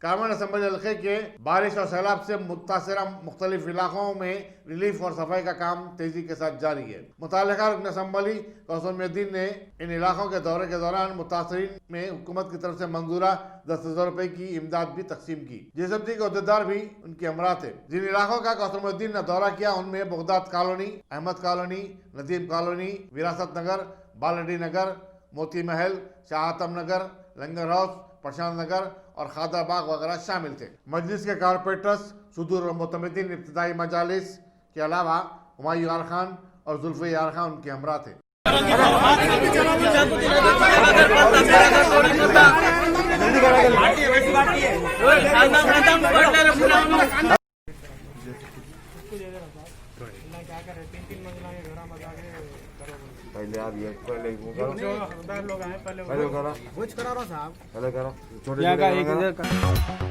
Carmen assembly हल्के के बारिश और सैलाब से मुतासरा मुख्तलिफ इलाकों में रिलीफ और सफाई का काम तेजी के साथ जारी है। मुतालिका रुकन असम्बली कौसमुद्दीन ने इन इलाकों के दौरे के दौरान मुतासरीन में हुकूमत की तरफ से मंजूरा 10,000 रुपए की इमदाद भी तकसीम की। जीएसएमसी के अहदेदार भी उनके हमरा थे। जिन इलाकों का कौसमुद्दीन ने दौरा किया उनमें Baghdad colony, Ahmad colony, Nadeem colony, Virasat Nagar, बालडी नगर, मोती महल, शाहतम नगर, लंगर हाउस, प्रशांत नगर और खादर बाग वगैरह शामिल थे। मजलिस के कारपोरेटर्स, सुदूर और मुतमद्दीन इब्तिदाई मजालिस के अलावा हुमायूं यार खान और जुल्फे यार खान उनके हमरा थे। पहले आप ये पहले लोग आए पहले करा कुछ करा साहब पहले करा छोटे